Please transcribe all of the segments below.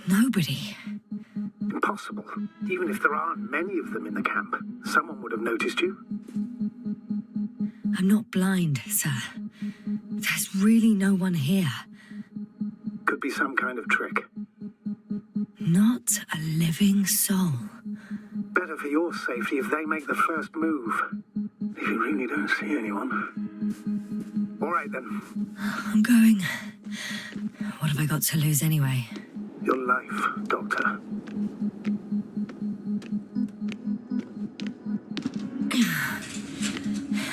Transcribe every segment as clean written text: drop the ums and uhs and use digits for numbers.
Nobody. Impossible. Even if there aren't many of them in the camp, someone would have noticed you. I'm not blind, sir. There's really no one here. Could be some kind of trick. Not a living soul. Better for your safety if they make the first move. If you really don't see anyone. All right, then. I'm going. What have I got to lose anyway? Your life, Doctor.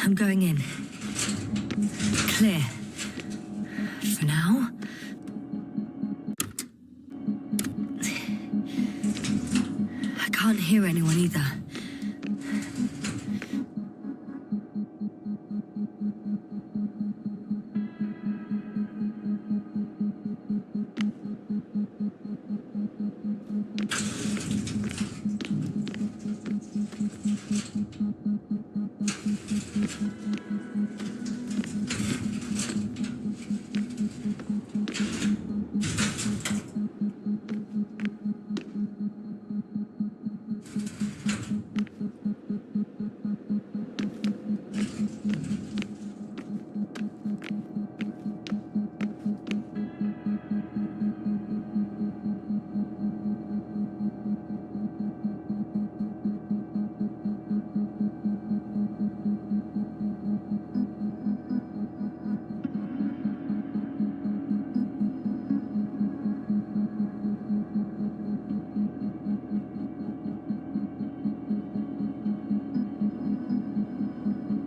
I'm going in. Clear. For now. I can't hear anyone either.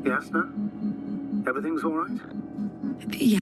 Yes, no? Everything's all right? Yeah.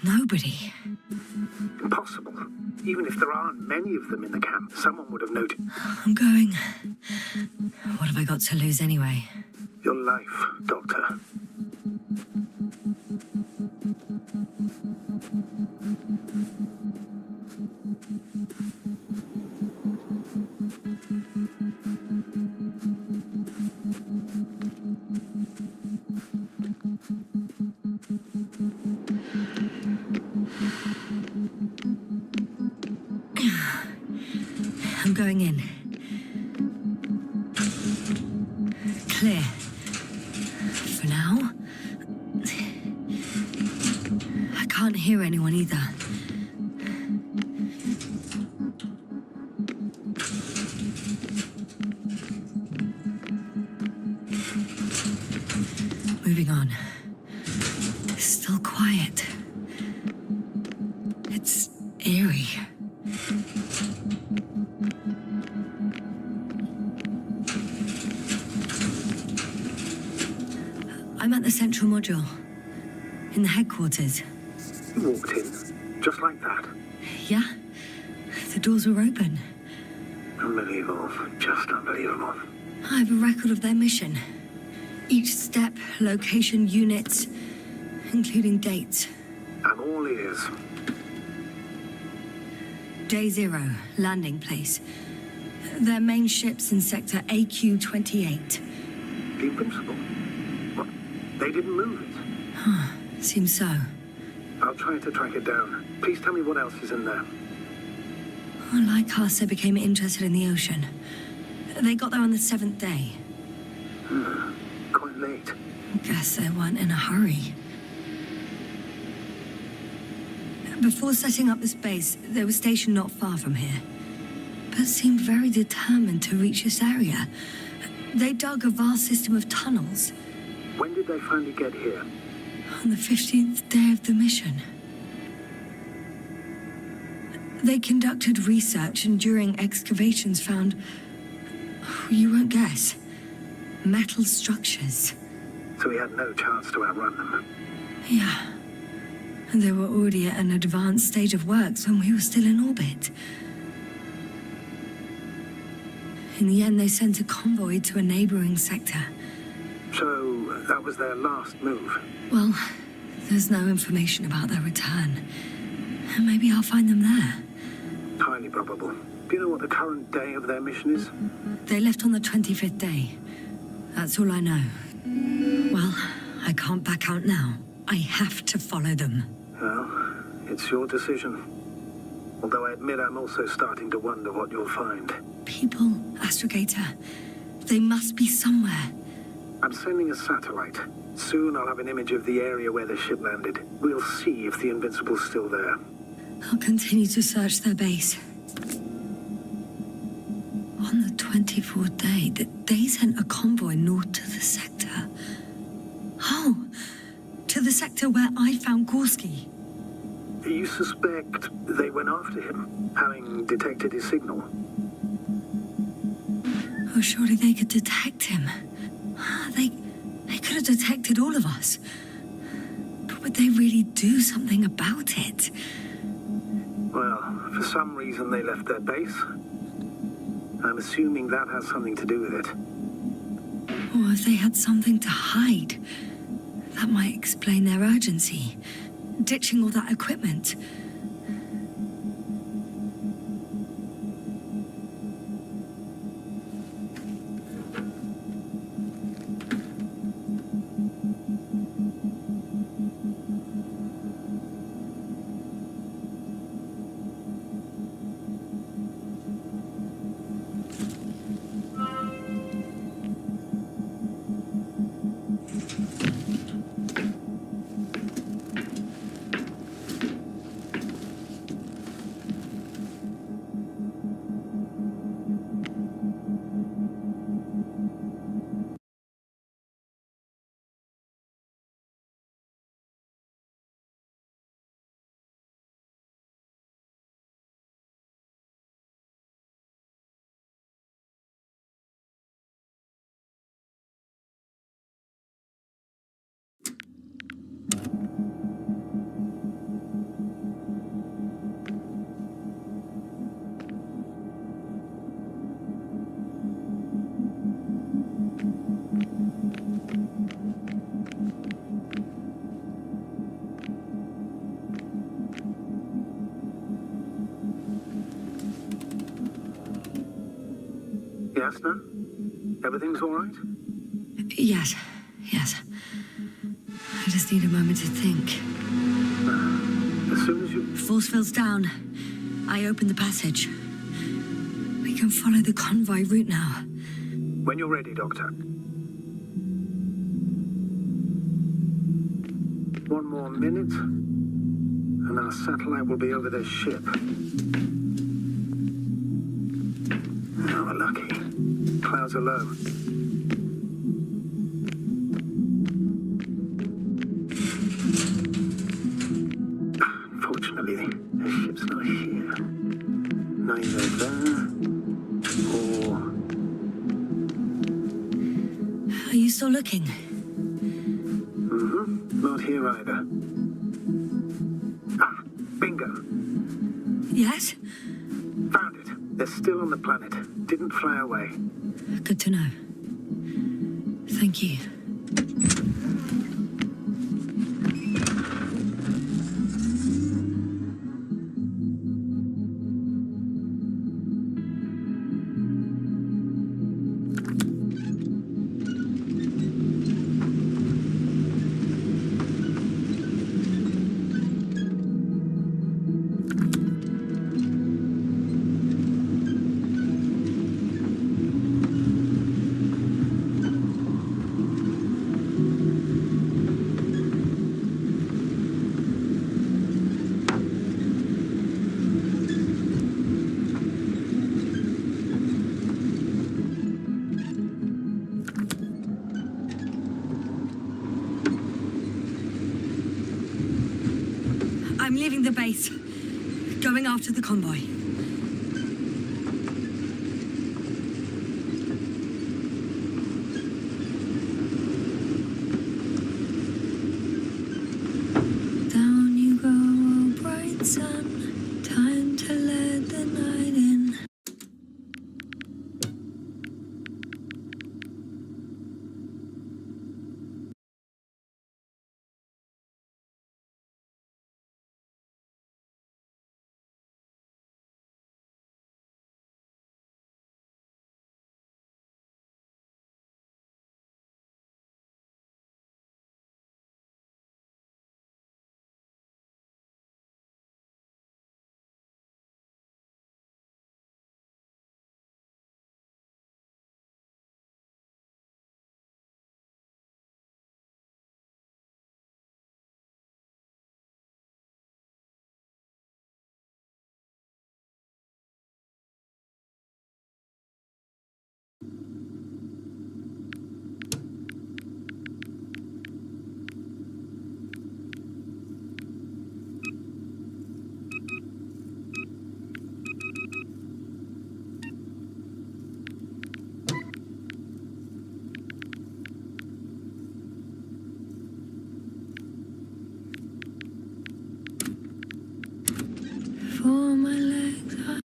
Nobody. Impossible. Even if there aren't many of them in the camp, someone would have noticed. I'm going. What have I got to lose anyway? Your life, Doctor. I'm going in. Clear. For now. I can't hear anyone either. Moving on. Still quiet. It's I'm at the central module. In the headquarters. You walked in, just like that. Yeah? The doors were open. Unbelievable. Just unbelievable. I have a record of their mission. Each step, location, units, including dates. I'm all ears. Day 0, landing place. Their main ship's in sector AQ-28. The Invincible? What? They didn't move it? Seems so. I'll try to track it down. Please tell me what else is in there. Lycasa became interested in the ocean. They got there on the 7th day. Quite late. Guess they weren't in a hurry. Before setting up this base, they were stationed not far from here, but seemed very determined to reach this area. They dug a vast system of tunnels. When did they finally get here? On the 15th day of the mission. They conducted research and during excavations found, you won't guess, metal structures. So we had no chance to outrun them. Yeah. And they were already at an advanced stage of works when we were still in orbit. In the end, they sent a convoy to a neighboring sector. So that was their last move. Well, there's no information about their return. Maybe I'll find them there. Highly probable. Do you know what the current day of their mission is? They left on the 25th day. That's all I know. Well, I can't back out now. I have to follow them. Well, it's your decision. Although I admit I'm also starting to wonder what you'll find. People, Astrogator. They must be somewhere. I'm sending a satellite. Soon I'll have an image of the area where the ship landed. We'll see if the Invincible's still there. I'll continue to search their base. On the 24th day, they sent a convoy north to the sector. Oh, to the sector where I found Gorski. You suspect they went after him, having detected his signal? Oh, surely they could detect him. They could have detected all of us. But would they really do something about it? Well, for some reason they left their base. I'm assuming that has something to do with it. Or if they had something to hide. That might explain their urgency. Ditching all that equipment. Yes, no? Everything's all right? Yes. I just need a moment to think. As soon as you... Force field's down. I open the passage. We can follow the convoy route now. When you're ready, Doctor. One more minute, and our satellite will be over their ship. Oh, we're lucky. Clouds are low. Unfortunately, the ship's not here. Neither there, or... Are you still looking? Not here either. Ah, bingo. Yes? Found it. They're still on the planet. Didn't fly away. Good to know. Thank you. I'm leaving the base. Going after the convoy. Down you go, oh bright sun. Time to let the night in. For my legs are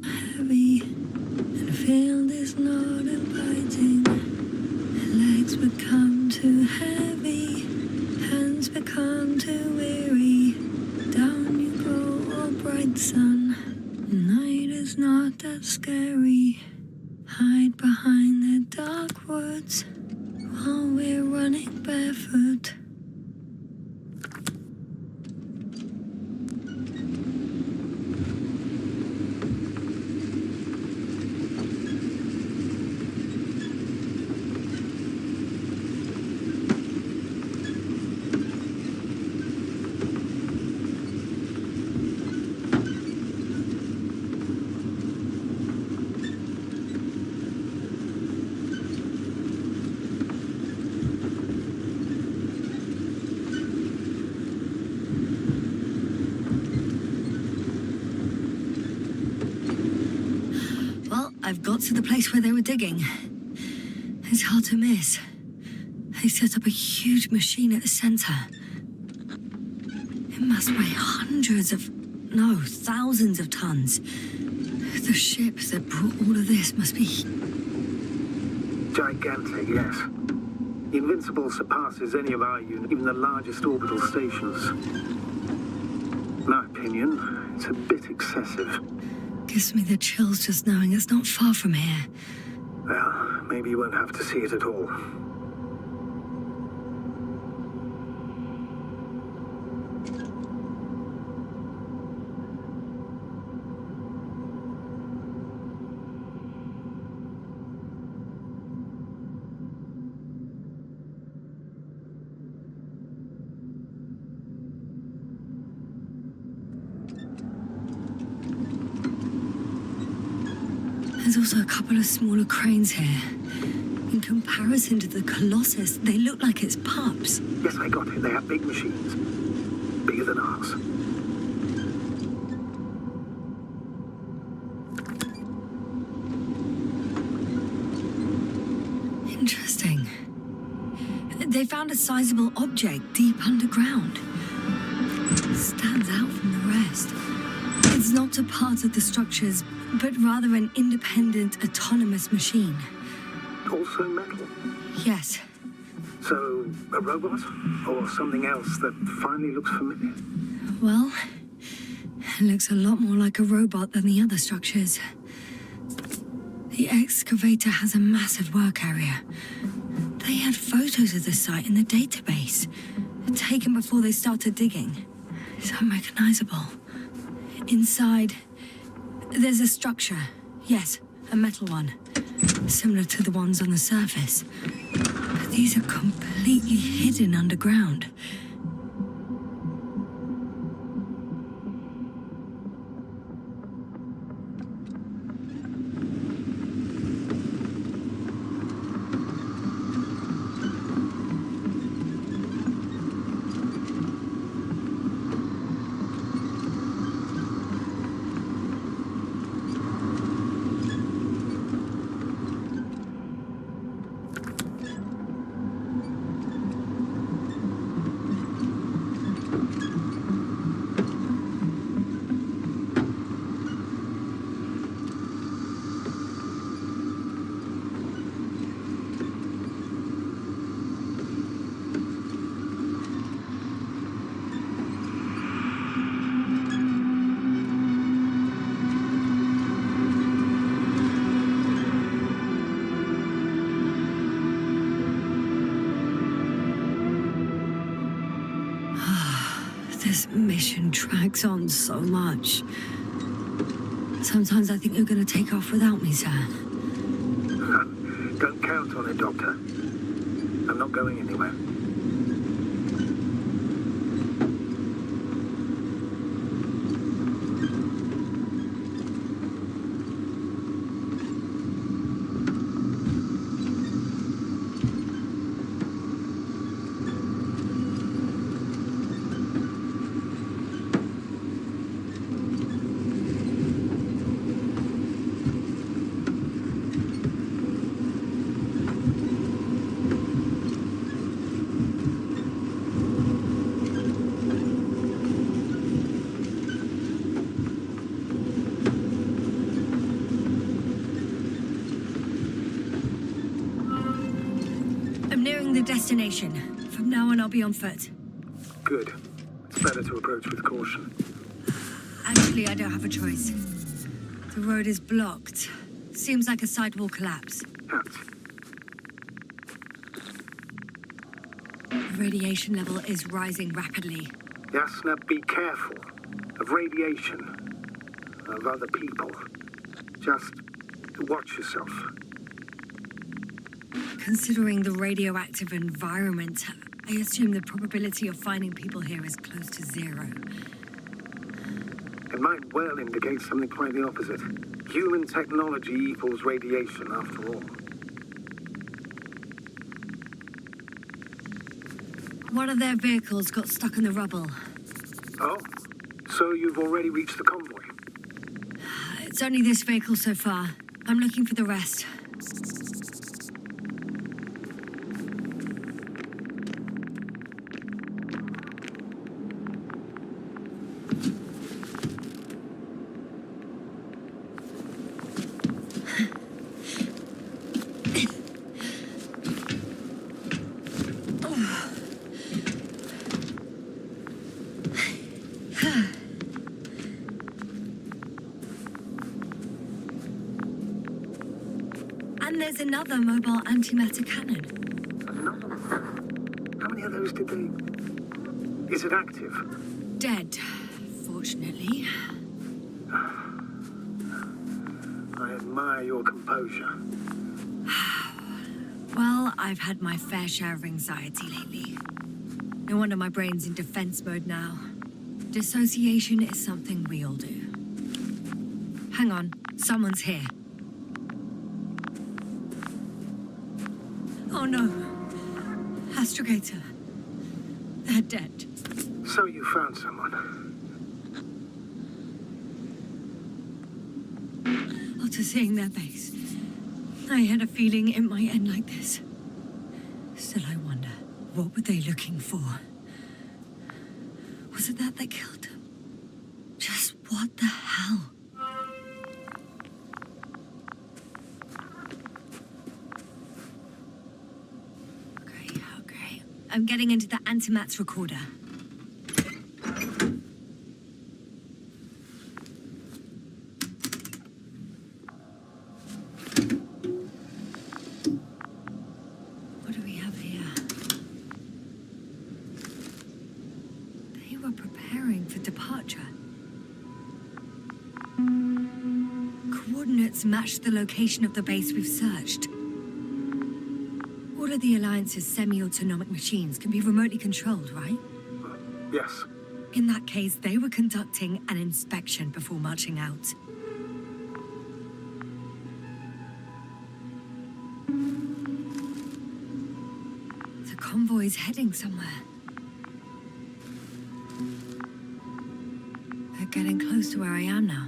heavy, and the field is not inviting. Legs become too heavy, hands become too weary. Down you go, oh bright sun. Night is not that scary. Hide behind the dark woods while we're running barefoot. I've got to the place where they were digging. It's hard to miss. They set up a huge machine at the center. It must weigh thousands of tons. The ship that brought all of this must be... Gigantic, yes. The Invincible surpasses any of our units, even the largest orbital stations. In my opinion, it's a bit excessive. Gives me the chills just knowing it's not far from here. Well, maybe you won't have to see it at all. There's also a couple of smaller cranes here. In comparison to the Colossus, they look like it's pups. Yes, I got it. They have big machines. Bigger than ours. They found a sizable object deep underground. Stands out from the rest. It's not a part of the structures, but rather an independent, autonomous machine. Also metal. Yes. So, a robot? Or something else that finally looks familiar? Well, it looks a lot more like a robot than the other structures. The excavator has a massive work area. They had photos of the site in the database, taken before they started digging. It's unrecognizable. Inside, there's a structure. Yes, a metal one. Similar to the ones on the surface. But these are completely hidden underground. This mission drags on so much. Sometimes I think you're going to take off without me, sir. Don't count on it, Doctor. I'm not going anywhere. I'm nearing the destination. From now on, I'll be on foot. Good. It's better to approach with caution. Actually, I don't have a choice. The road is blocked. Seems like a sidewall collapse. Hat. The radiation level is rising rapidly. Yasna, be careful. Of radiation. Of other people. Just watch yourself. Considering the radioactive environment, I assume the probability of finding people here is close to zero. It might well indicate something quite the opposite. Human technology equals radiation, after all. One of their vehicles got stuck in the rubble. Oh? So you've already reached the convoy? It's only this vehicle so far. I'm looking for the rest. And there's another mobile antimatter cannon. Another one? How many of those did they... Is it active? Dead, fortunately. I admire your composure. Well, I've had my fair share of anxiety lately. No wonder my brain's in defense mode now. Dissociation is something we all do. Hang on, someone's here. Oh no. Astrogator. They're dead. So you found someone. After seeing their base, I had a feeling it might end like this. Still, I wonder. What were they looking for? Was it that killed him? Just what the hell? Okay. I'm getting into the Antimat's recorder. What do we have here? They were preparing for departure. Coordinates matched the location of the base we've searched. All of the Alliance's semi-autonomic machines can be remotely controlled, right? Yes. In that case, they were conducting an inspection before marching out. The convoy's heading somewhere. They're getting close to where I am now.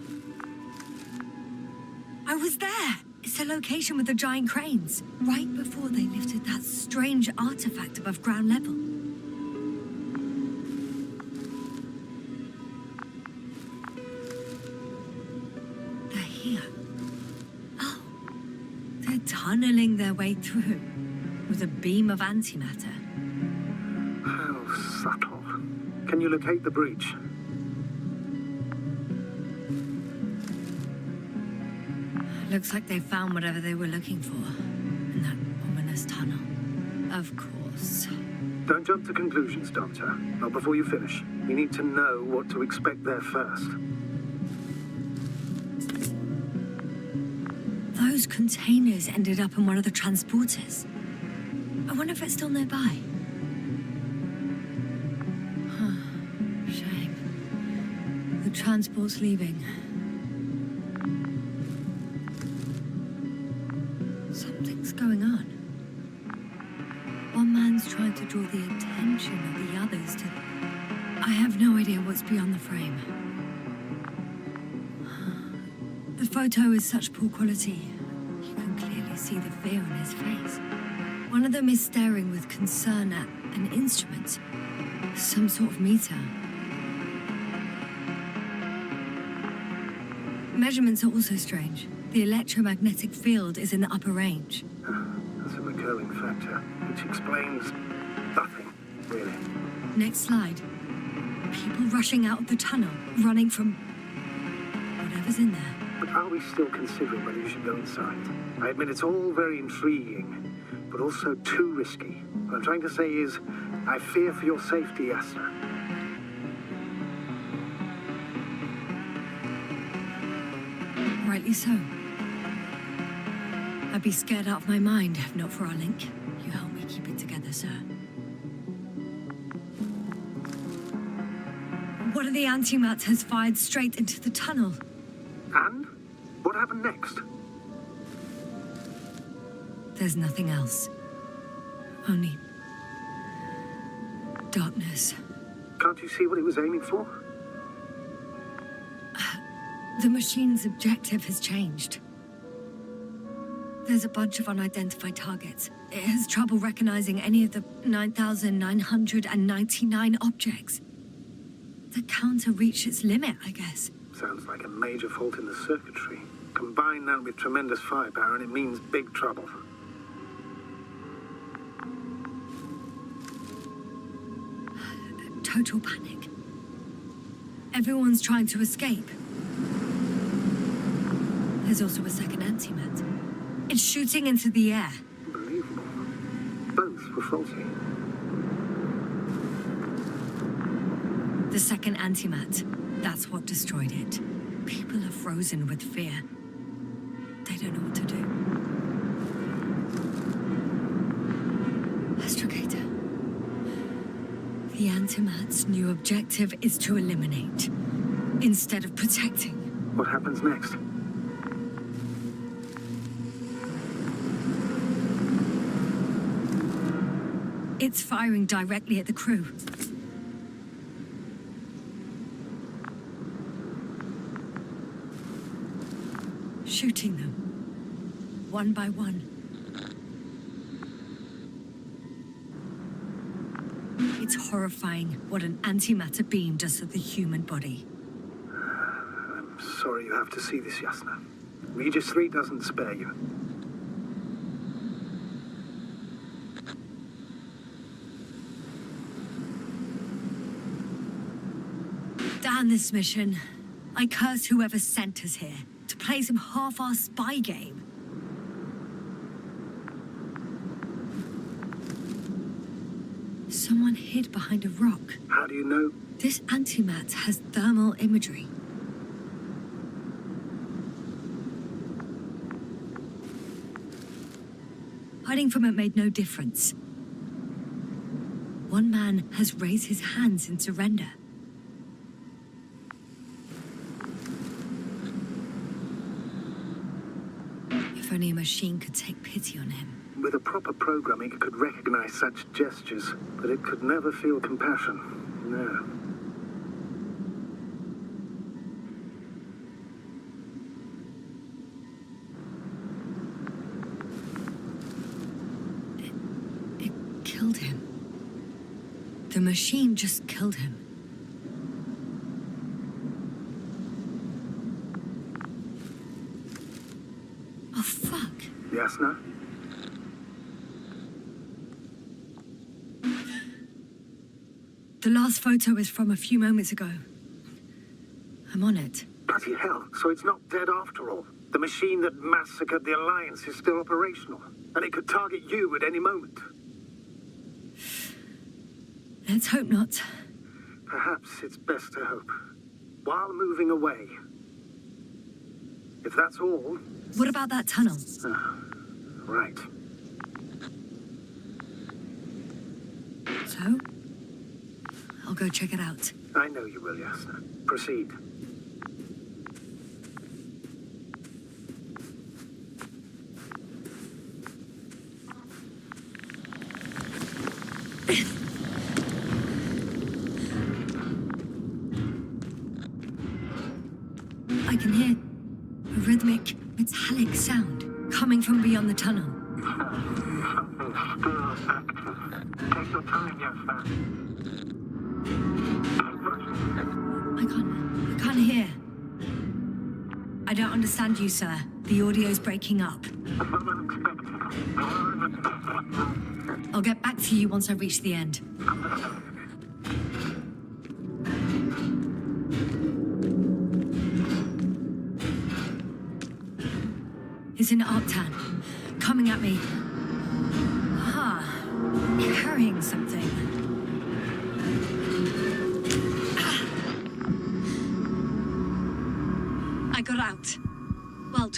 I was there! It's the location with the giant cranes, right before they lifted that strange artifact above ground level. They're here. Oh, they're tunneling their way through with a beam of antimatter. How subtle. Can you locate the breach? Looks like they found whatever they were looking for in that ominous tunnel. Of course. Don't jump to conclusions, Doctor. Not before you finish. We need to know what to expect there first. Those containers ended up in one of the transporters. I wonder if it's still nearby. Huh. Shame. The transport's leaving. Something's going on. One man's trying to draw the attention of the others to... I have no idea what's beyond the frame. The photo is such poor quality. You can clearly see the fear on his face. One of them is staring with concern at an instrument. Some sort of meter. Measurements are also strange. The electromagnetic field is in the upper range. That's a recurring factor, which explains nothing, really. Next slide. People rushing out of the tunnel, running from whatever's in there. But are we still considering whether you should go inside? I admit it's all very intriguing, but also too risky. What I'm trying to say is, I fear for your safety, Yasna. Rightly so. I'd be scared out of my mind if not for our link. You help me keep it together, sir. One of the antimats has fired straight into the tunnel. And? What happened next? There's nothing else. Only... darkness. Can't you see what it was aiming for? The machine's objective has changed. There's a bunch of unidentified targets. It has trouble recognizing any of the 9,999 objects. The counter reached its limit, I guess. Sounds like a major fault in the circuitry. Combine that with tremendous firepower and it means big trouble. Total panic. Everyone's trying to escape. There's also a second antimat. It's shooting into the air. Unbelievable. Both were faulty. The second antimat. That's what destroyed it. People are frozen with fear. They don't know what to do. Astrogator. The antimat's new objective is to eliminate, instead of protecting. What happens next? It's firing directly at the crew. Shooting them, one by one. It's horrifying what an antimatter beam does to the human body. I'm sorry you have to see this, Yasna. Regis 3 doesn't spare you. Damn this mission. I curse whoever sent us here to play some half-assed spy game. Someone hid behind a rock. How do you know? This antimat has thermal imagery. Hiding from it made no difference. One man has raised his hands in surrender. If only a machine could take pity on him. With a proper programming, it could recognize such gestures, but it could never feel compassion. No. It killed him. The machine just killed him. Oh, fuck. Yasna? The last photo is from a few moments ago. I'm on it. Bloody hell, so it's not dead after all. The machine that massacred the Alliance is still operational, and it could target you at any moment. Let's hope not. Perhaps it's best to hope. While moving away. If that's all... What about that tunnel? Right. So? I'll go check it out. I know you will, Yasna. Proceed. I can hear a rhythmic, metallic sound coming from beyond the tunnel. Something's still active. Take your time, Yasna. I can't hear. I don't understand you, sir. The audio's breaking up. I'll get back to you once I reach the end. It's in Arctan, coming at me. Carrying something. I got out. Well,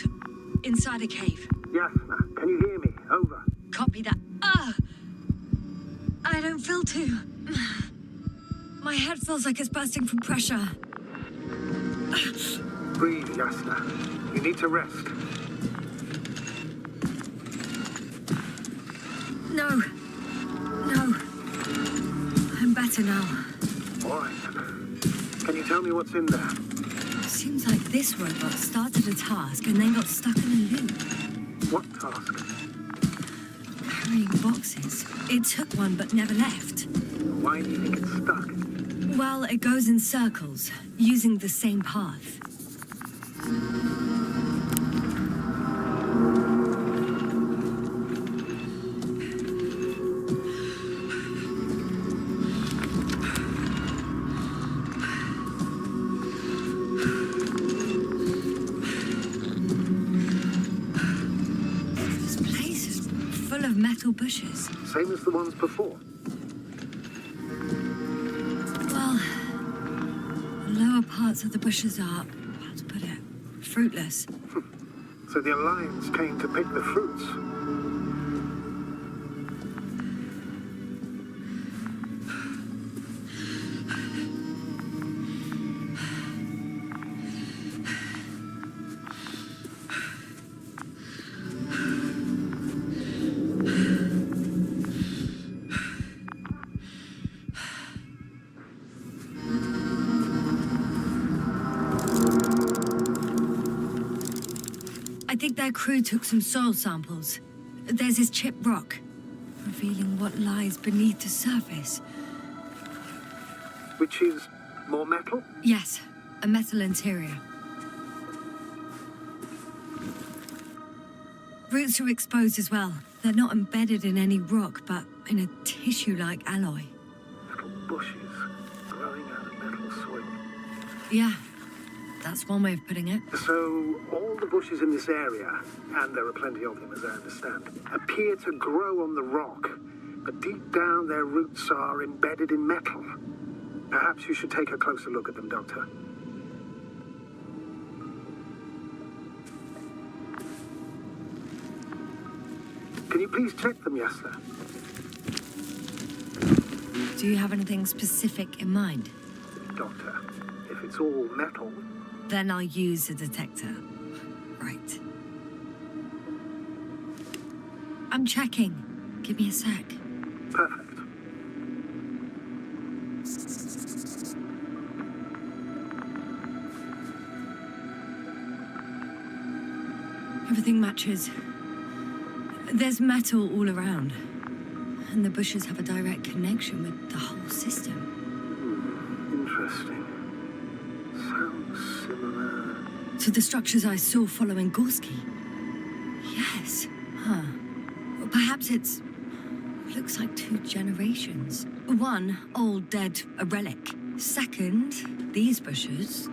inside a cave. Yasna, can you hear me? Over. Copy that. I don't feel too. My head feels like it's bursting from pressure. Breathe, Yasna. You need to rest. No. I'm better now. All right. Can you tell me what's in there? Seems like this robot started a task and then got stuck in a loop. What task? Carrying boxes. It took one but never left. Why do you think it's stuck? Well, it goes in circles, using the same path. This place is full of metal bushes. Same as the ones before. Well, the lower parts of the bushes are, how to put it, fruitless. So the Alliance came to pick the fruits. I think their crew took some soil samples. There's this chipped rock, revealing what lies beneath the surface. which is more metal? Yes, a metal interior. Roots are exposed as well. They're not embedded in any rock, but in a tissue-like alloy. Little bushes growing out of metal soil. Yeah, that's one way of putting it. So, all the bushes in this area, and there are plenty of them as I understand, appear to grow on the rock, but deep down their roots are embedded in metal. Perhaps you should take a closer look at them, Doctor. Can you please check them, Yasser? Do you have anything specific in mind? Doctor, if it's all metal... Then I'll use a detector. Right. I'm checking. Give me a sec. Perfect. Everything matches. There's metal all around. And the bushes have a direct connection with the whole system. Interesting. Sounds similar... To the structures I saw following Gorski. Yes. Huh. Well, perhaps it's... looks like 2 generations. One, old, dead, a relic. Second, these bushes...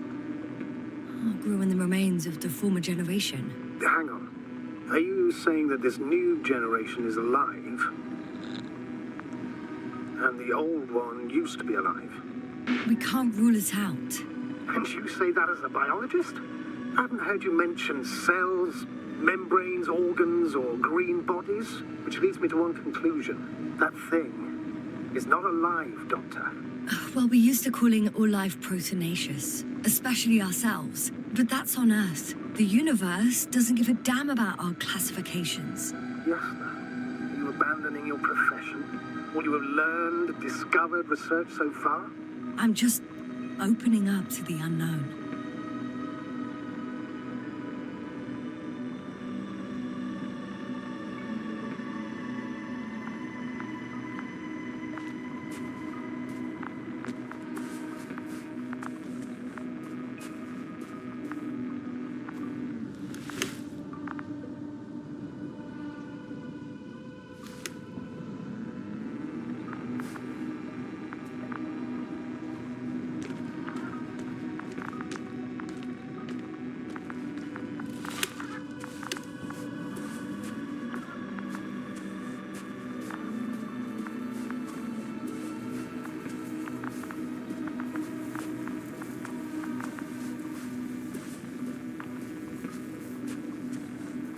grew in the remains of the former generation. Hang on. Are you saying that this new generation is alive? And the old one used to be alive? We can't rule it out. And you say that as a biologist? I haven't heard you mention cells, membranes, organs, or green bodies, which leads me to one conclusion. That thing is not alive, Doctor. Well, we used to calling all life proteinaceous, especially ourselves. But that's on Earth. The universe doesn't give a damn about our classifications. Yes, sir. Are you abandoning your profession? All you have learned, discovered, researched so far? I'm just opening up to the unknown.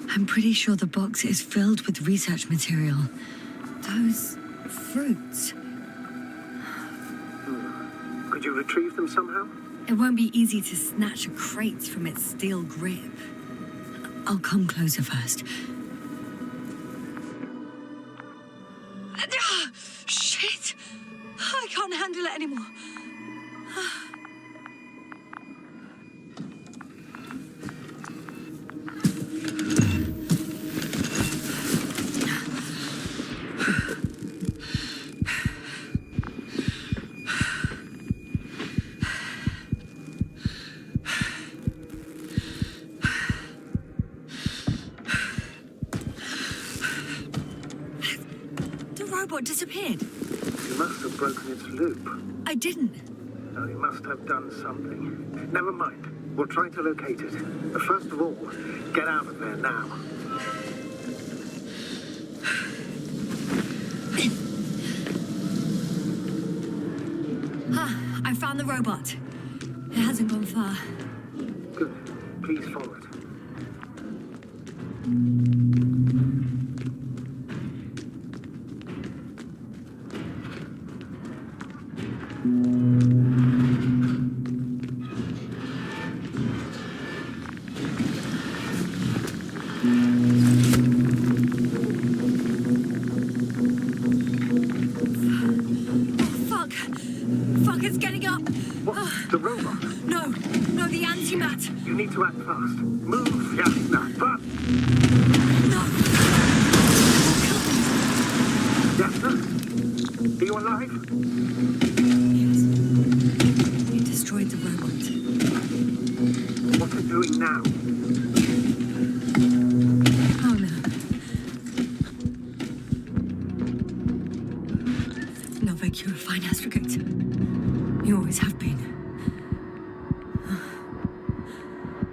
I'm pretty sure the box is filled with research material. Those fruits. Could you retrieve them somehow? It won't be easy to snatch a crate from its steel grip. I'll come closer first. Shit! I can't handle it anymore. Robot disappeared. You must have broken its loop. I didn't. Oh, you must have done something. Never mind. We'll try to locate it. But first of all, get out of there now. I found the robot. It hasn't gone far. Good. Please follow it. Fuck, it's getting up. What? The robot? No, the antimat. You need to act fast. Move, Yasna, fast! No. Yasna? Are you alive? Yes. destroyed the robot. What's it doing now? Oh no. Novak, you're a fine astrogate. You always have been.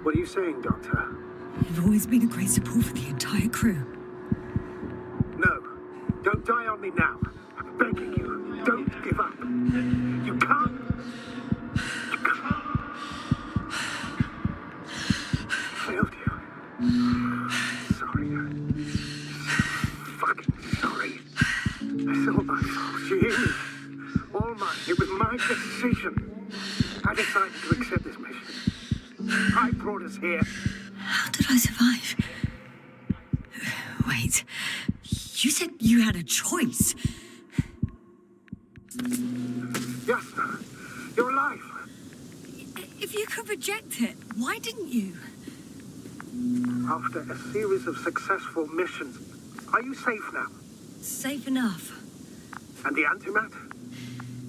What are you saying, Doctor? You've always been a great support for the entire crew. No. Don't die on me now. I'm begging you. Don't give up. You can't. You can't. I failed you. Sorry. Fucking sorry. It's all my fault. You hear me? All mine. It was my decision. I decided to accept this mission. I brought us here. How did I survive? Wait. You said you had a choice. Yes, you're alive. If you could reject it, why didn't you? After a series of successful missions, are you safe now? Safe enough. And the antimat?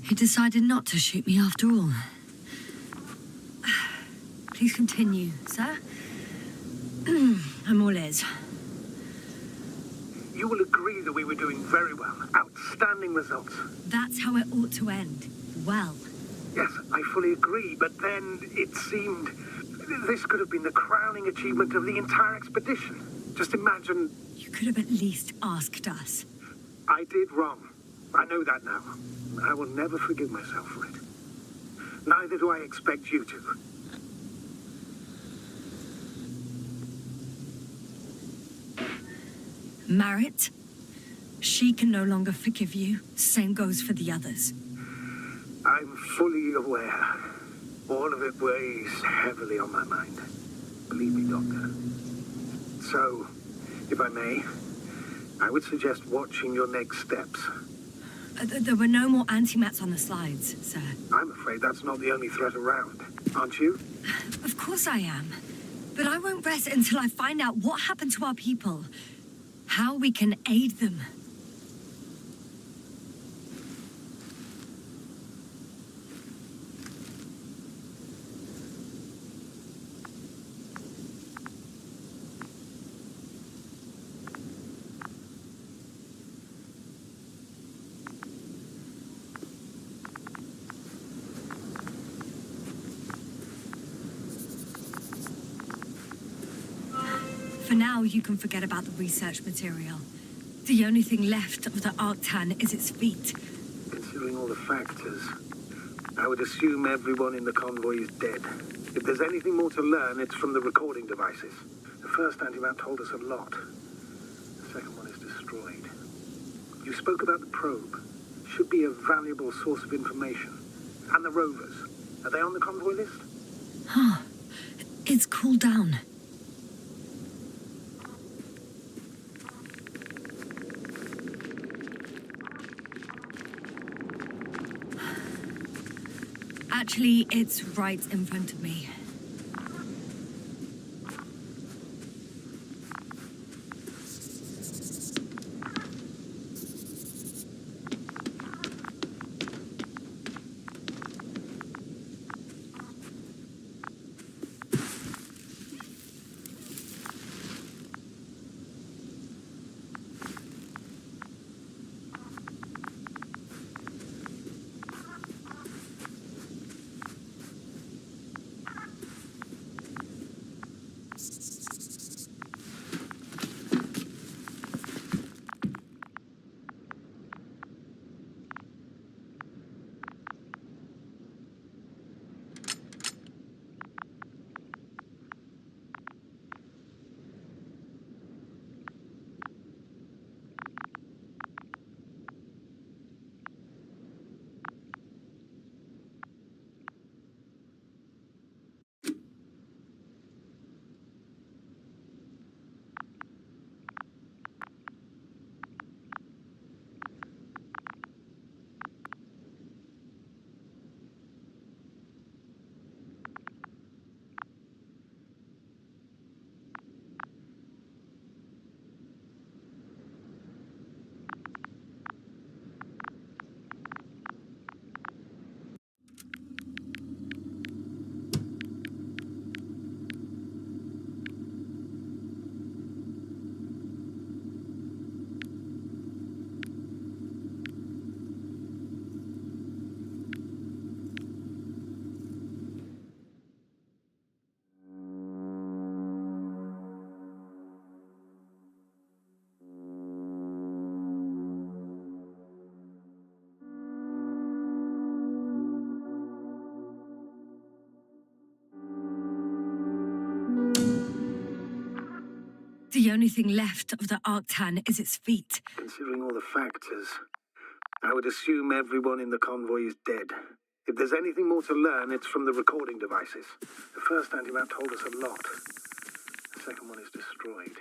He decided not to shoot me after all. Please continue, sir. I'm all ears. You will agree that we were doing very well. Outstanding results. That's how it ought to end. Well. Yes, I fully agree, but then it seemed this could have been the crowning achievement of the entire expedition. Just imagine. You could have at least asked us. I did wrong. I know that now. I will never forgive myself for it. Neither do I expect you to. Marit, she can no longer forgive you. Same goes for the others. I'm fully aware. All of it weighs heavily on my mind. Believe me, Doctor. So, if I may, I would suggest watching your next steps. There were no more antimats on the slides, sir. I'm afraid that's not the only threat around, aren't you? Of course I am. But I won't rest until I find out what happened to our people. How we can aid them. For now, you can forget about the research material. The only thing left of the Arctan is its feet. Considering all the factors, I would assume everyone in the convoy is dead. If there's anything more to learn, it's from the recording devices. The first antimat told us a lot. The second one is destroyed. You spoke about the probe. Should be a valuable source of information. And the rovers. Are they on the convoy list? Huh. It's cooled down. Actually, it's right in front of me. The only thing left of the Arctan is its feet. Considering all the factors, I would assume everyone in the convoy is dead. If there's anything more to learn, it's from the recording devices. The first anti-map told us a lot. The second one is destroyed.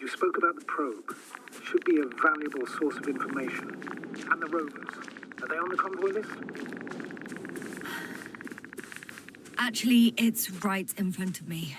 You spoke about the probe. It should be a valuable source of information. And the rovers. Are they on the convoy list? Actually, it's right in front of me.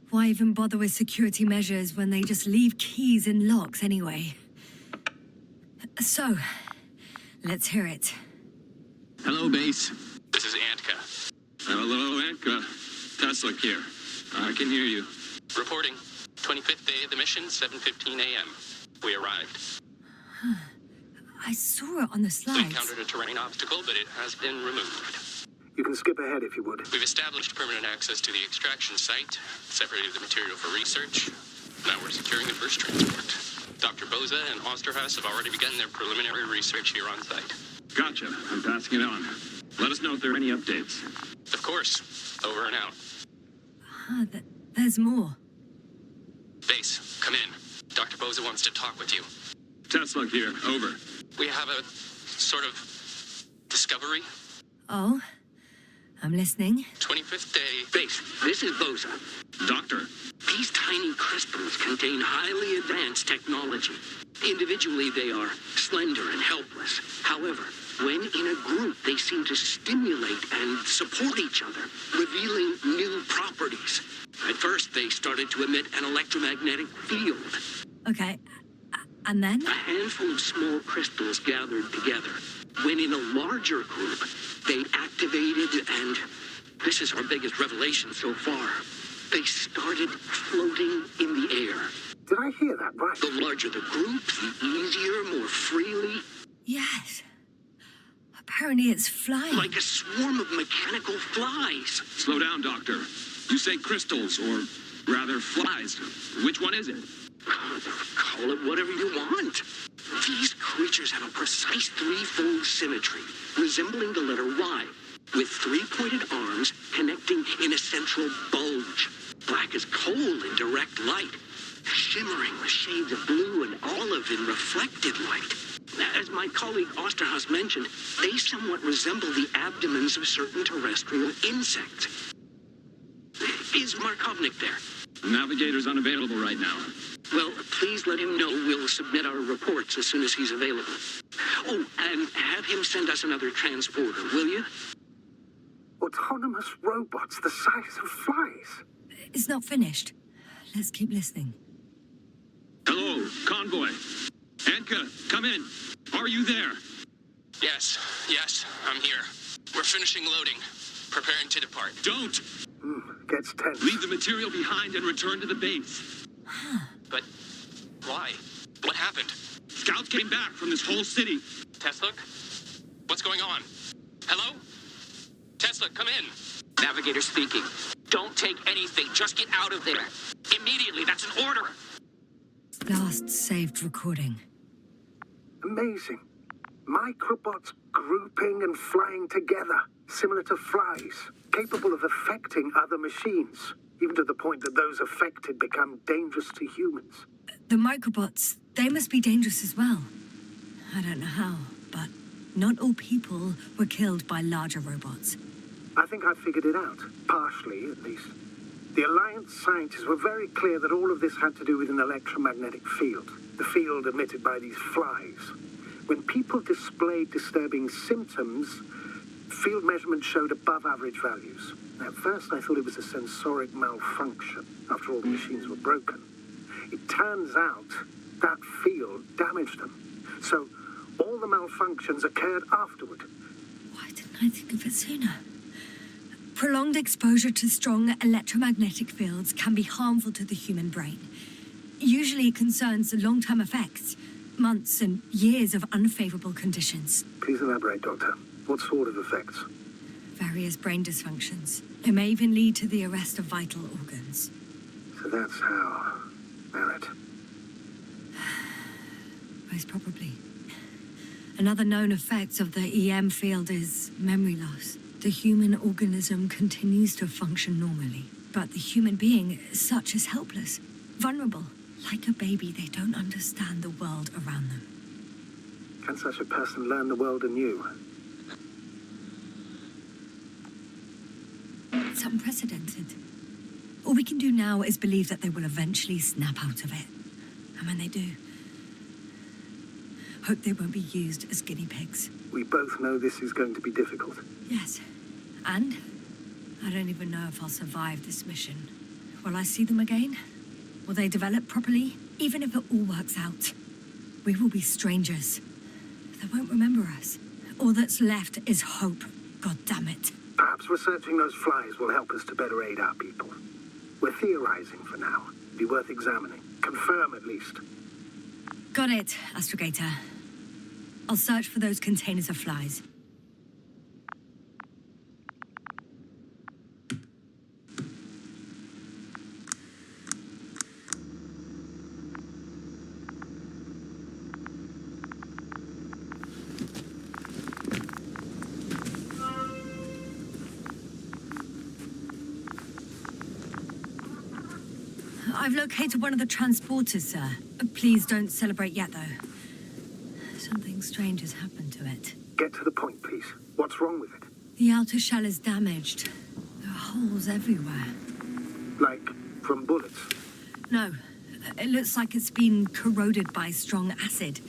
Why even bother with security measures when they just leave keys in locks anyway? So, let's hear it. Hello, base. This is Antka. Hello, Antka. Tesla here. I can hear you. Reporting. 25th day of the mission, 7:15 a.m. We arrived. I saw it on the We slides. encountered a terrain obstacle, but it has been removed. You can skip ahead if you would. We've established permanent access to the extraction site, separated the material for research. Now we're securing the first transport. Dr. Boza and Osterhaus have already begun their preliminary research here on site. Gotcha. I'm passing it on. Let us know if there are any updates. Of course. Over and out. There's more. Base, come in. Dr. Boza wants to talk with you. Tesla here. Over. We have a sort of discovery. Oh, I'm listening. 25th day. Base, this is Boza. Doctor. These tiny crystals contain highly advanced technology. Individually, they are slender and helpless. However, when in a group, they seem to stimulate and support each other, revealing new properties. At first, they started to emit an electromagnetic field. Okay, and then? A handful of small crystals gathered together. When in a larger group, they activated and, this is our biggest revelation so far, they started floating in the air. Did I hear that right? The larger the group, the easier, more freely. Yes. Apparently it's flying. Like a swarm of mechanical flies. Slow down, Doctor. You say crystals, or rather flies. Which one is it? Call it whatever you want. These creatures have a precise threefold symmetry, resembling the letter Y, with three-pointed arms connecting in a central bulge. Black as coal in direct light, shimmering with shades of blue and olive in reflected light. As my colleague Osterhaus mentioned, they somewhat resemble the abdomens of certain terrestrial insects. Is Markovnik there? Navigator's unavailable right now. Well, please let him know we'll submit our reports as soon as he's available. Oh, and have him send us another transporter, will you? Autonomous robots the size of flies. It's not finished. Let's keep listening. Hello, convoy. Antka, come in. Are you there? Yes, I'm here. We're finishing loading. Preparing to depart. Don't! Gets tense. Leave the material behind and return to the base. But why? What happened? Scouts came back from this whole city. Tesla? What's going on? Hello? Tesla, come in. Navigator speaking. Don't take anything. Just get out of there. Immediately. That's an order. Last saved recording. Amazing. Microbots grouping and flying together, similar to flies, capable of affecting other machines, even to the point that those affected become dangerous to humans. The microbots, they must be dangerous as well. I don't know how, but not all people were killed by larger robots. I think I figured it out, partially at least. The Alliance scientists were very clear that all of this had to do with an electromagnetic field, the field emitted by these flies. When people displayed disturbing symptoms, field measurements showed above average values. At first, I thought it was a sensoric malfunction. After all, the machines were broken. It turns out that field damaged them. So all the malfunctions occurred afterward. Why didn't I think of it sooner? Prolonged exposure to strong electromagnetic fields can be harmful to the human brain. Usually it concerns long-term effects, months and years of unfavorable conditions. Please elaborate, Doctor. What sort of effects? Various brain dysfunctions. It may even lead to the arrest of vital organs. So that's how... Barrett. Most probably. Another known effect of the EM field is memory loss. The human organism continues to function normally, but the human being such is helpless, vulnerable. Like a baby, they don't understand the world around them. Can such a person learn the world anew? It's unprecedented. All we can do now is believe that they will eventually snap out of it. And when they do, hope they won't be used as guinea pigs. We both know this is going to be difficult. Yes. And I don't even know if I'll survive this mission. Will I see them again? Will they develop properly? Even if it all works out, we will be strangers. They won't remember us. All that's left is hope. God damn it. Perhaps researching those flies will help us to better aid our people. We're theorizing for now. Be worth examining. Confirm at least. Got it, Astrogator. I'll search for those containers of flies. I've located one of the transporters, sir. Please don't celebrate yet, though. Something strange has happened to it. Get to the point, please. What's wrong with it? The outer shell is damaged. There are holes everywhere. Like from bullets? No, it looks like it's been corroded by strong acid.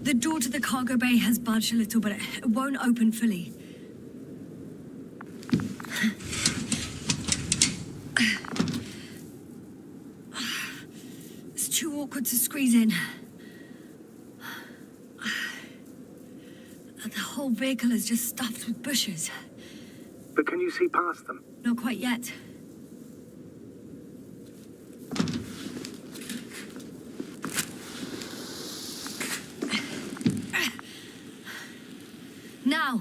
The door to the cargo bay has budged a little, but it won't open fully. It's too awkward to squeeze in. The whole vehicle is just stuffed with bushes. But can you see past them? Not quite yet. Now!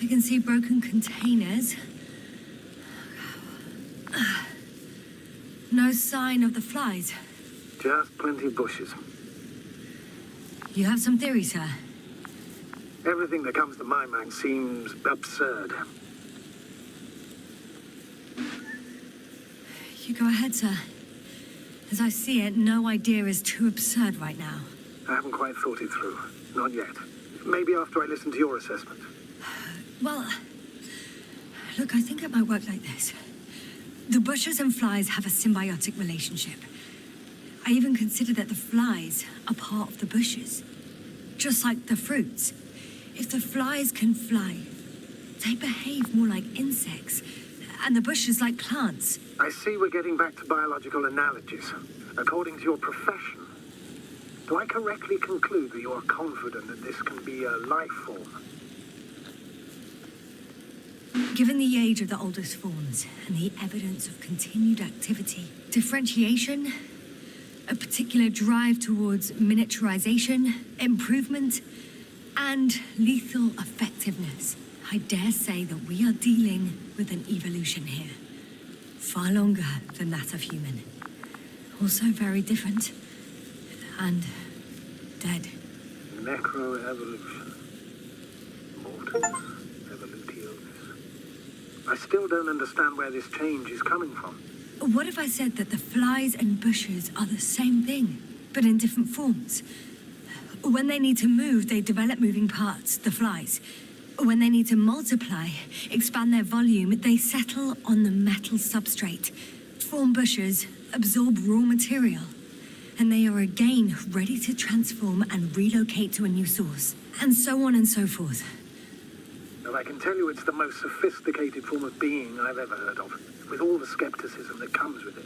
I can see broken containers. No sign of the flies. Just plenty of bushes. You have some theory, sir? Everything that comes to my mind seems absurd. You go ahead, sir. As I see it, no idea is too absurd right now. I haven't quite thought it through. Not yet. Maybe after I listen to your assessment. Well, look, I think it might work like this. The bushes and flies have a symbiotic relationship. I even consider that the flies are part of the bushes. Just like the fruits. If the flies can fly, they behave more like insects, and the bushes like plants. I see we're getting back to biological analogies. According to your profession, do I correctly conclude that you are confident that this can be a life form? Given the age of the oldest forms and the evidence of continued activity, differentiation, a particular drive towards miniaturization, improvement, and lethal effectiveness, I dare say that we are dealing with an evolution here. Far longer than that of human. Also very different. And dead. Necroevolution. Evolutiosis. I still don't understand where this change is coming from. What if I said that the flies and bushes are the same thing, but in different forms? When they need to move, they develop moving parts, the flies. When they need to multiply, expand their volume, they settle on the metal substrate, form bushes, absorb raw material. And they are again ready to transform and relocate to a new source. And so on and so forth. And I can tell you it's the most sophisticated form of being I've ever heard of, with all the skepticism that comes with it.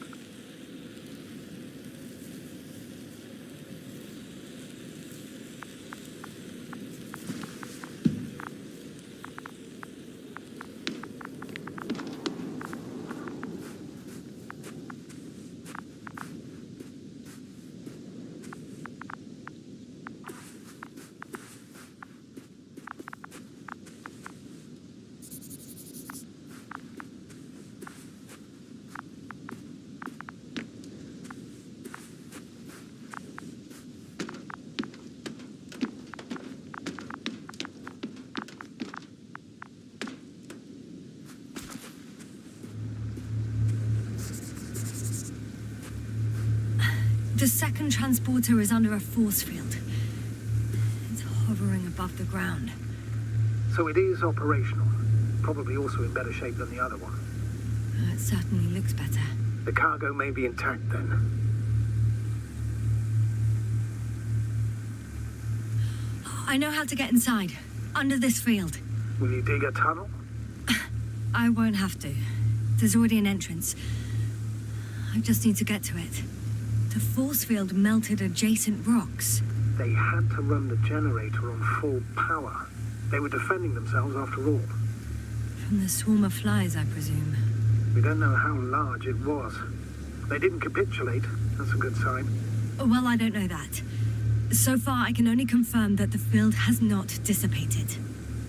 The second transporter is under a force field. It's hovering above the ground. So it is operational. Probably also in better shape than the other one. It certainly looks better. The cargo may be intact then. I know how to get inside. Under this field. Will you dig a tunnel? I won't have to. There's already an entrance. I just need to get to it. The force field melted adjacent rocks. They had to run the generator on full power. They were defending themselves after all. From the swarm of flies, I presume. We don't know how large it was. They didn't capitulate. That's a good sign. Well, I don't know that. So far, I can only confirm that the field has not dissipated.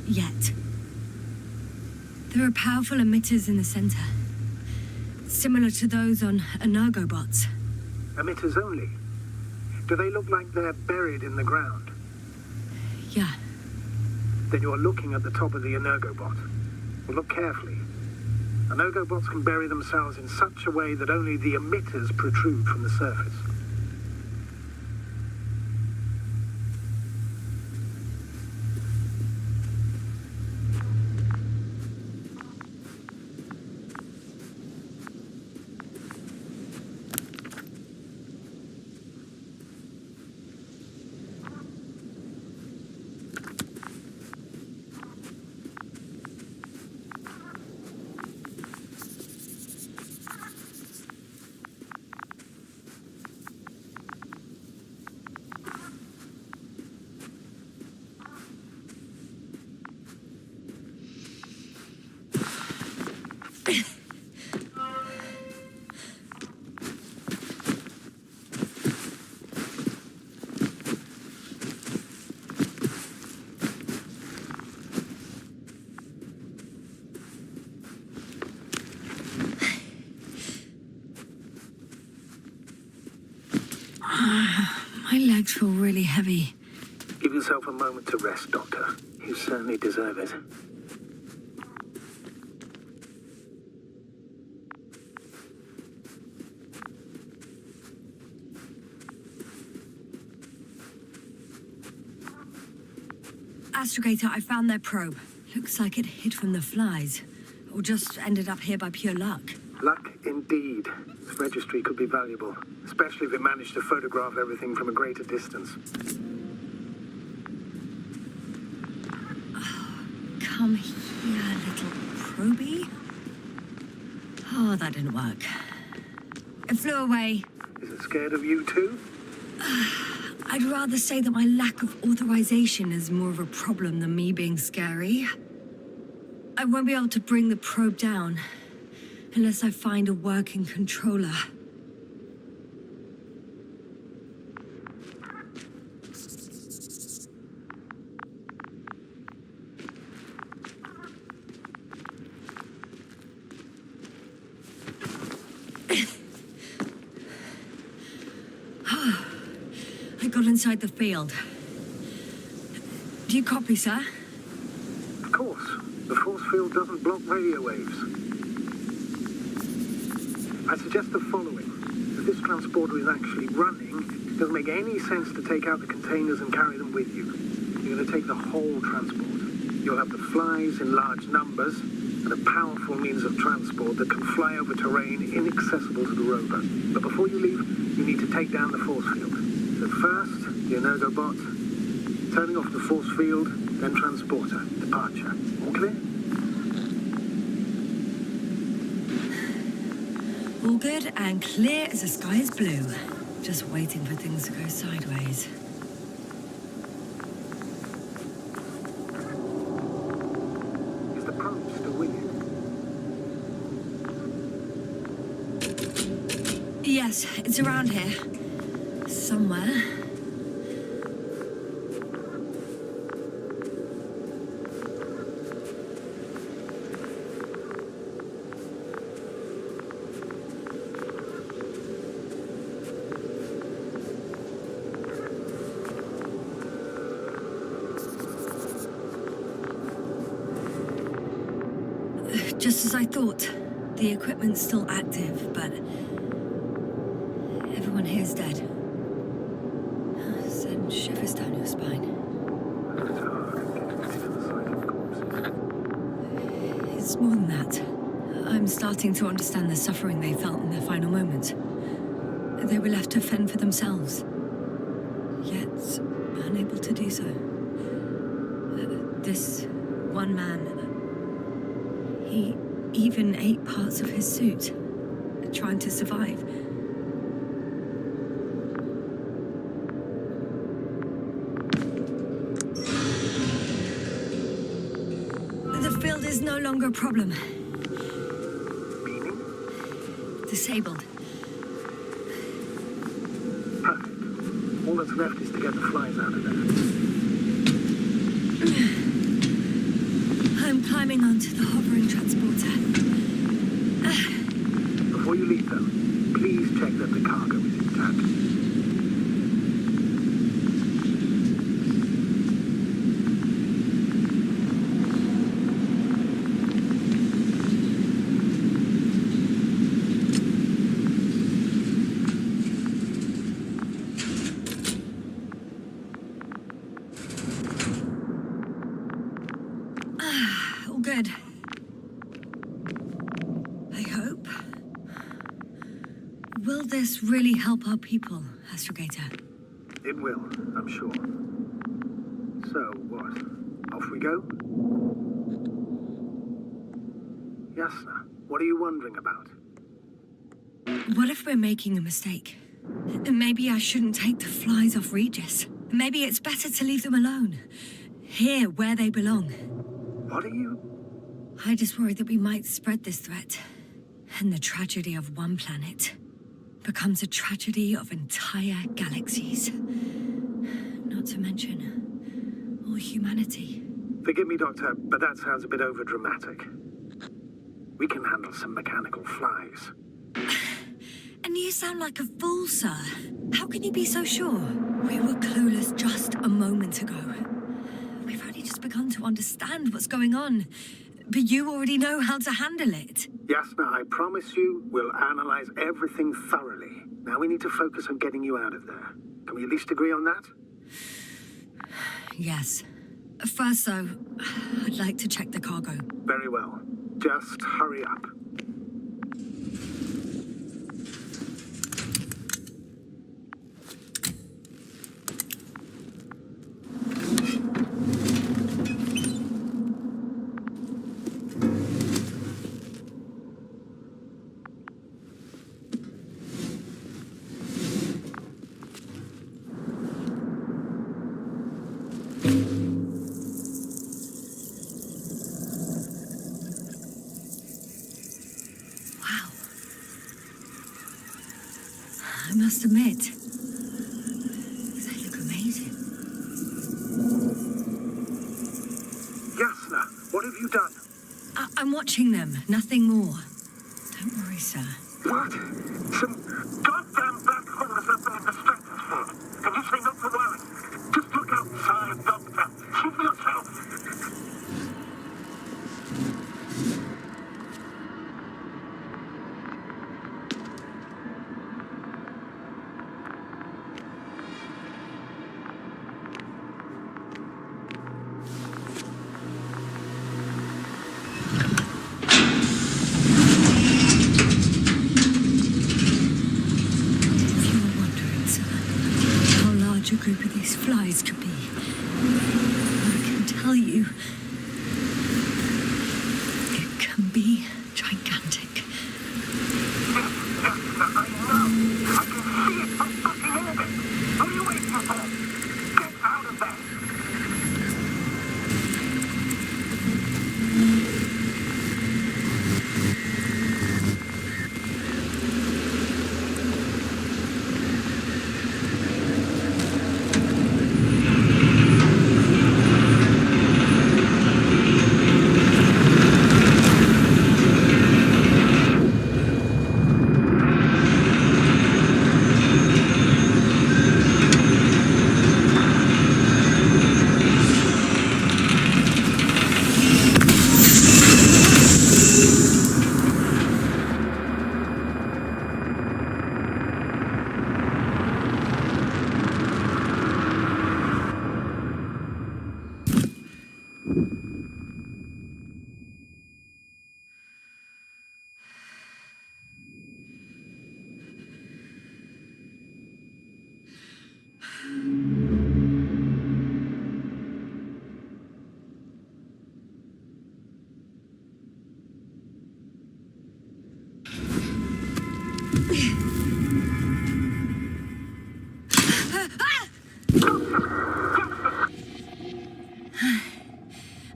Yet. There are powerful emitters in the center. Similar to those on Energobots. Emitters only? Do they look like they're buried in the ground? Yeah. Then you're looking at the top of the Energobot. Well, look carefully. Energobots can bury themselves in such a way that only the emitters protrude from the surface. My legs feel really heavy. Give yourself a moment to rest, Doctor. You certainly deserve it. Astrogator, I found their probe. Looks like it hid from the flies. Or just ended up here by pure luck. Luck indeed. This registry could be valuable, especially if it managed to photograph everything from a greater distance. Come here, little probie. Oh, that didn't work. It flew away. Is it scared of you too? I'd rather say that my lack of authorization is more of a problem than me being scary. I won't be able to bring the probe down unless I find a working controller. I got inside the field. Do you copy, sir? course. The force field doesn't block radio waves. I suggest the following. If this transporter is actually running, it doesn't make any sense to take out the containers and carry them with you. You're going to take the whole transport. You'll have the flies in large numbers, and a powerful means of transport that can fly over terrain inaccessible to the rover. But before you leave, you need to take down the force field. So first, the Energobot, turning off the force field, then transporter, departure. All clear? All good and clear as the sky is blue. Just waiting for things to go sideways. Is the probe still with you? Yes, it's around here. Somewhere. Just as I thought. The equipment's still active, but everyone here's dead. Send shivers down your spine. It's more than that. I'm starting to understand the suffering they felt in their final moments. They were left to fend for themselves, yet unable to do so. This one man, he even ate parts of his suit, trying to survive. The field is no longer a problem. Meaning? Disabled. Perfect. All that's left is to get the flies out of there. I'm climbing onto the hovering transporter. Before you leave, though, please check that the cargo is intact. All good. I hope. Will this really help our people, Astrogator? It will, I'm sure. So, what? Off we go? Yasna, what are you wondering about? What if we're making a mistake? Maybe I shouldn't take the flies off Regis. Maybe it's better to leave them alone. Here, where they belong. What are you... I just worry that we might spread this threat. And the tragedy of one planet becomes a tragedy of entire galaxies. Not to mention all humanity. Forgive me, Doctor, but that sounds a bit overdramatic. We can handle some mechanical flies. And you sound like a fool, sir. How can you be so sure? We were clueless just a moment ago. We've only just begun to understand what's going on. But you already know how to handle it. Yasna, I promise you, we'll analyze everything thoroughly. Now we need to focus on getting you out of there. Can we at least agree on that? Yes. First, though, I'd like to check the cargo. Very well. Just hurry up. Wow. I must admit, they look amazing. Yasna, what have you done? I'm watching them, nothing more. Don't worry, sir. What? Some goddamn black holes up there in the stratosphere. And you say not to worry. Just look outside, Doctor. See for yourself. size could be. I can tell you, it can be gigantic. I know. I can see it from fucking orbit. What are you waiting for? Get out of there.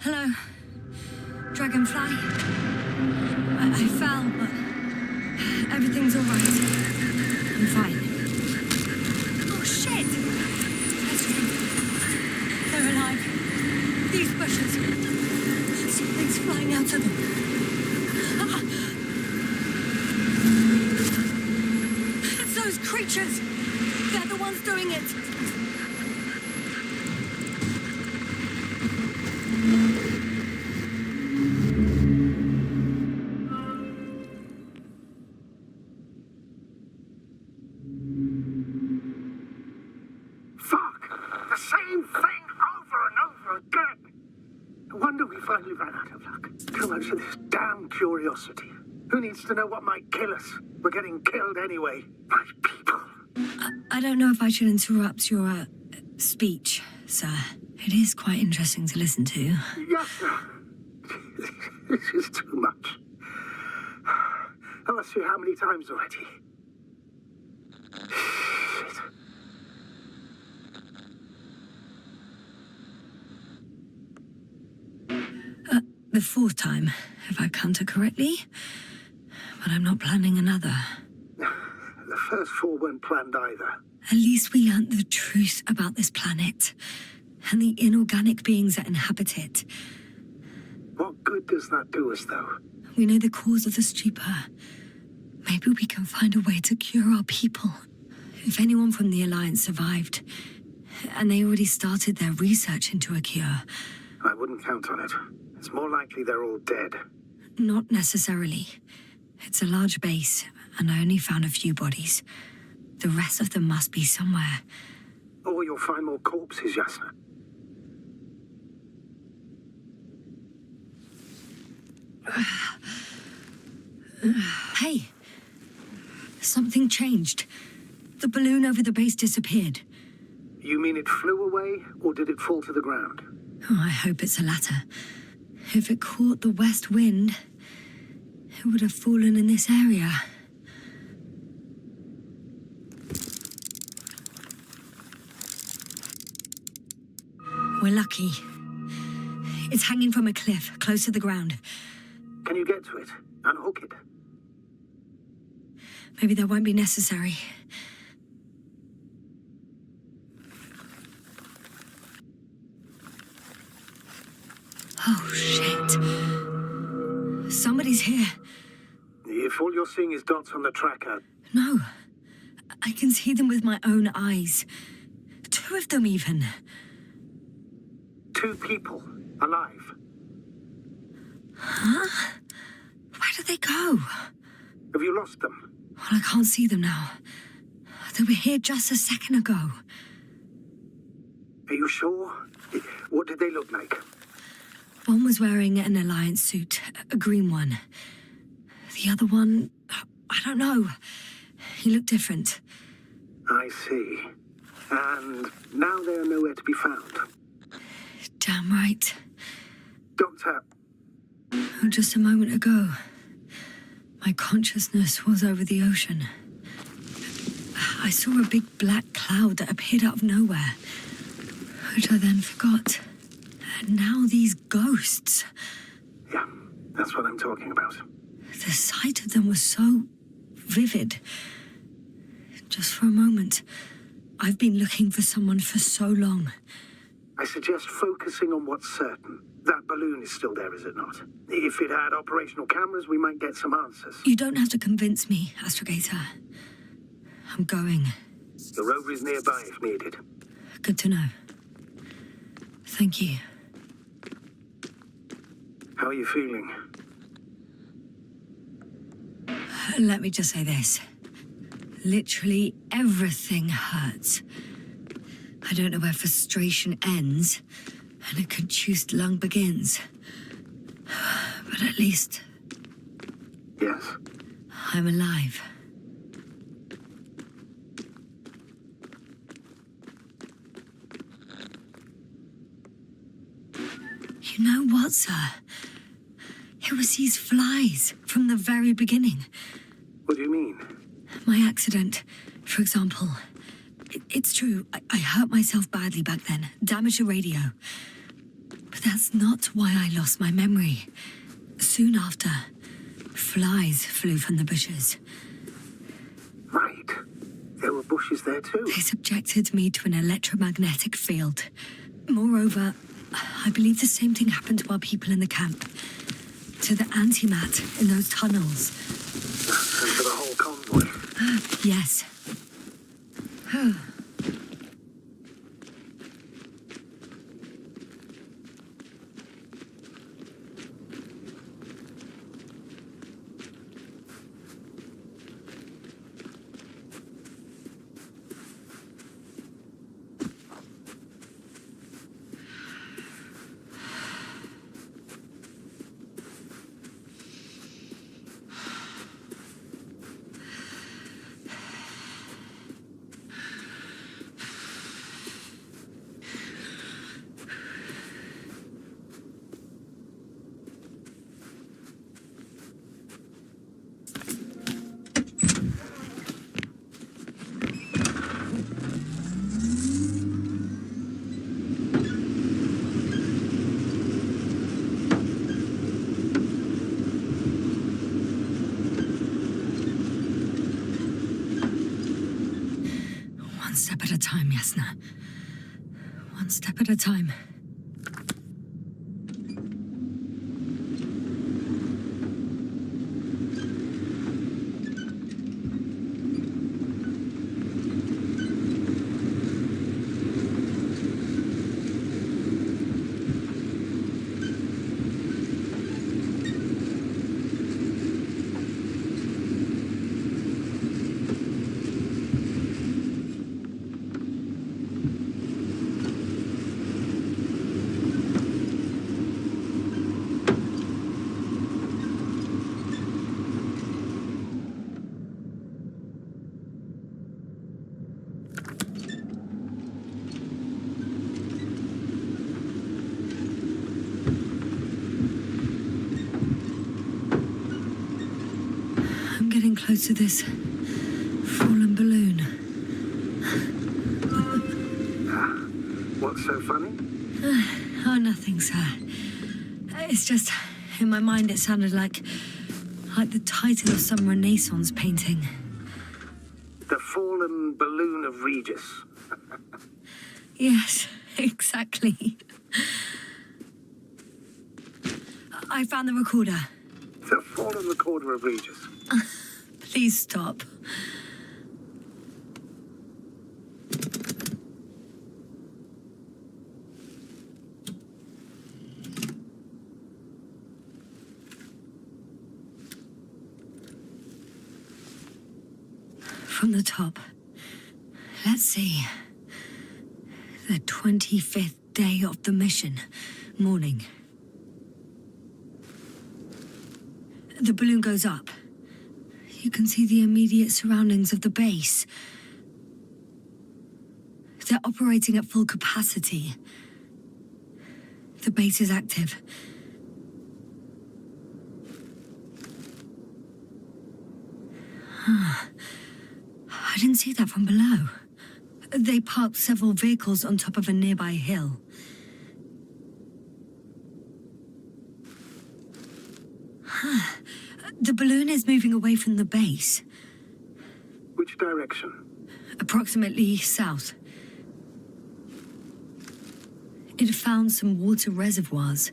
Hello, Dragonfly. I fell, but everything's all right. I'm fine. Oh shit! That's true. They're alive. These bushes. Something's flying out of them. Ah! It's those creatures. They're the ones doing it. Fuck! The same thing over and over again! No wonder we finally ran out of luck. Too much of this damn curiosity. Who needs to know what might kill us? We're getting killed anyway. My people. I don't know if I should interrupt your speech, sir. It is quite interesting to listen to. Yes, sir. This is too much. I've asked you how many times already. Shit. The fourth time, if I counted correctly. But I'm not planning another. The first four weren't planned either. At least we learnt the truth about this planet and the inorganic beings that inhabit it. What good does that do us, though? We know the cause of the stupor. Maybe we can find a way to cure our people. If anyone from the Alliance survived, and they already started their research into a cure. I wouldn't count on it. It's more likely they're all dead. Not necessarily. It's a large base, and I only found a few bodies. The rest of them must be somewhere. Or you'll find more corpses, Yasna. Hey! Something changed. The balloon over the base disappeared. You mean it flew away, or did it fall to the ground? Oh, I hope it's the latter. If it caught the west wind, it would have fallen in this area. We're lucky. It's hanging from a cliff, close to the ground. Can you get to it? Unhook it? Maybe that won't be necessary. Oh, shit. Somebody's here. If all you're seeing is dots on the tracker... No. I can see them with my own eyes. Two of them, even. 2 people. Alive. Huh? Where did they go? Have you lost them? Well, I can't see them now. They were here just a second ago. Are you sure? What did they look like? One was wearing an Alliance suit, a green one. The other one, I don't know. He looked different. I see. And now they are nowhere to be found. Damn right. Doctor, Oh, just a moment ago, my consciousness was over the ocean. I saw a big black cloud that appeared out of nowhere, which I then forgot. And now these ghosts. yeah, that's what I'm talking about. The sight of them was so vivid. Just for a moment, I've been looking for someone for so long. I suggest focusing on what's certain. That balloon is still there, is it not? If it had operational cameras, we might get some answers. You don't have to convince me, Astrogator. I'm going. The rover is nearby if needed. Good to know. Thank you. How are you feeling? Let me just say this. Literally everything hurts. I don't know where frustration ends and a contused lung begins. But at least Yes. I'm alive. You know what, sir? It was these flies from the very beginning. What do you mean? My accident, for example. It's true, I hurt myself badly back then, damaged a radio. But that's not why I lost my memory. Soon after, flies flew from the bushes. Right. There were bushes there too. They subjected me to an electromagnetic field. Moreover, I believe the same thing happened to our people in the camp. To the antimat in those tunnels. And for the whole convoy. Yes. One step at a time, Yasna. One step at a time. I'm getting close to this fallen balloon. What's so funny? Oh, nothing, sir. It's just, in my mind, it sounded like the title of some Renaissance painting. The fallen balloon of Regis. Yes, exactly. I found the recorder. The fallen recorder of Regis. Please stop. From the top. Let's see. The 25th day of the mission. Morning. The balloon goes up. You can see the immediate surroundings of the base. They're operating at full capacity. The base is active. I didn't see that from below. They parked several vehicles on top of a nearby hill. The balloon is moving away from the base, Which direction? approximately south. It found some water reservoirs,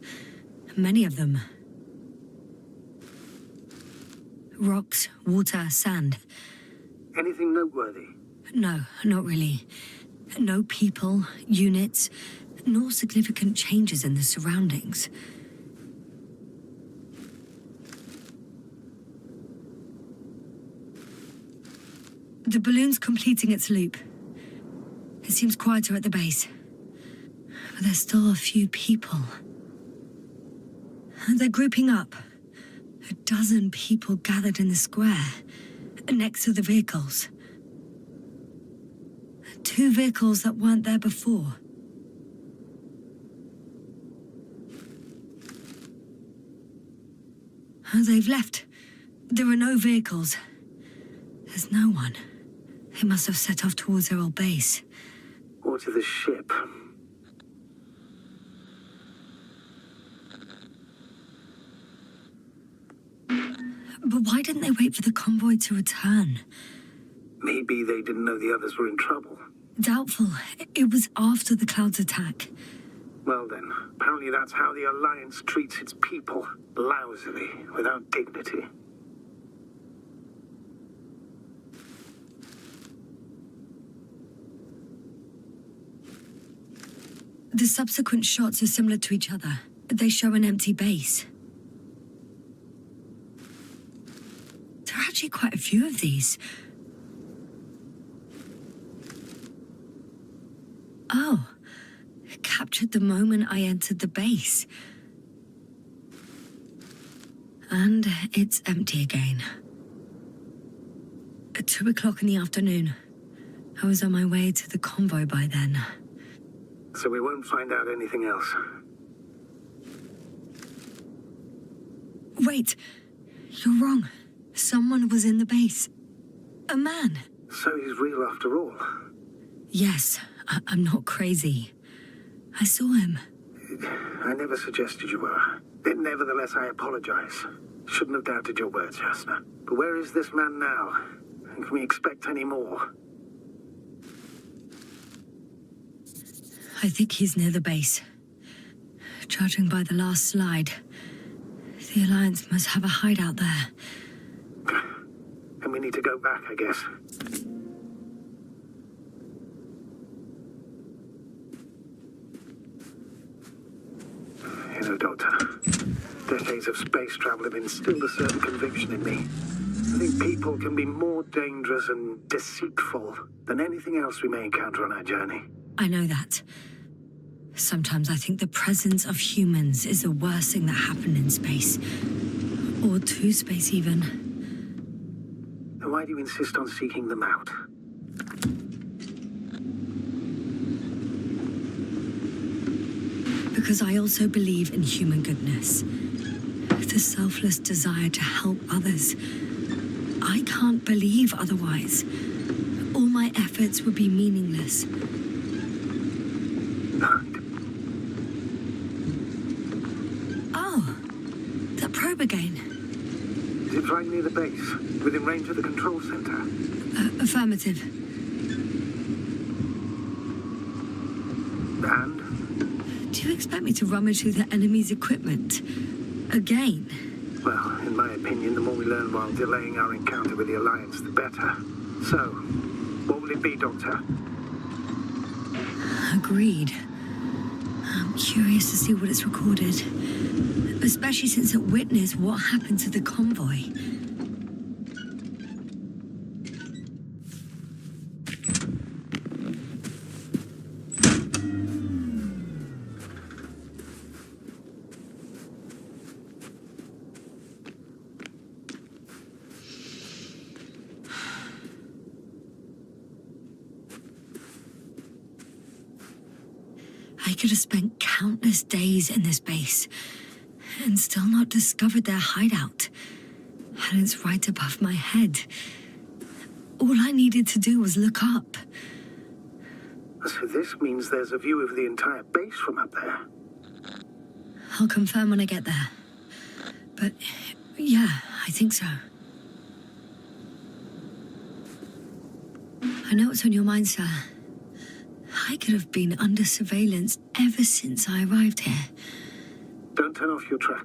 many of them. Rocks, water, sand. Anything noteworthy? No, not really. No people, units, nor significant changes in the surroundings. The balloon's completing its loop. It seems quieter at the base. But there's still a few people. They're grouping up. 12 people gathered in the square, next to the vehicles. 2 vehicles that weren't there before. They've left. There are no vehicles. There's no one. They must have set off towards their old base. Or to the ship? But why didn't they wait for the convoy to return? Maybe they didn't know the others were in trouble. Doubtful. It was after the Cloud's attack. Well then, apparently that's how the Alliance treats its people. Lousily, without dignity. The subsequent shots are similar to each other. They show an empty base. There are actually quite a few of these. Oh, captured the moment I entered the base. And it's empty again. At 2 o'clock in the afternoon. I was on my way to the convoy by then. So we won't find out anything else. Wait, you're wrong. Someone was in the base. A man. So he's real after all. Yes, I'm not crazy. I saw him. I never suggested you were. But nevertheless, I apologize. Shouldn't have doubted your words, Jasna. But where is this man now? And can we expect any more? I think he's near the base. Judging by the last slide, the Alliance must have a hideout there. And we need to go back, I guess. You know, Doctor, decades of space travel have instilled a certain conviction in me. I think people can be more dangerous and deceitful than anything else we may encounter on our journey. I know that. Sometimes I think the presence of humans is the worst thing that happened in space. Or to space, even. And why do you insist on seeking them out? Because I also believe in human goodness. The selfless desire to help others. I can't believe otherwise. All my efforts would be meaningless. Oh, that probe again. Is it right near the base, within range of the control center? Affirmative. And? Do you expect me to rummage through the enemy's equipment? Again? Well, in my opinion, the more we learn while delaying our encounter with the Alliance, the better. So, what will it be, Doctor? Agreed. I'm curious to see what it's recorded. Especially since it witnessed what happened to the convoy. could have spent countless days in this base and still not discovered their hideout. And it's right above my head. All I needed to do was look up. So this means there's a view of the entire base from up there. I'll confirm when I get there. But yeah, I think so. I know what's on your mind, sir. I could have been under surveillance ever since I arrived here. Don't turn off your tracker.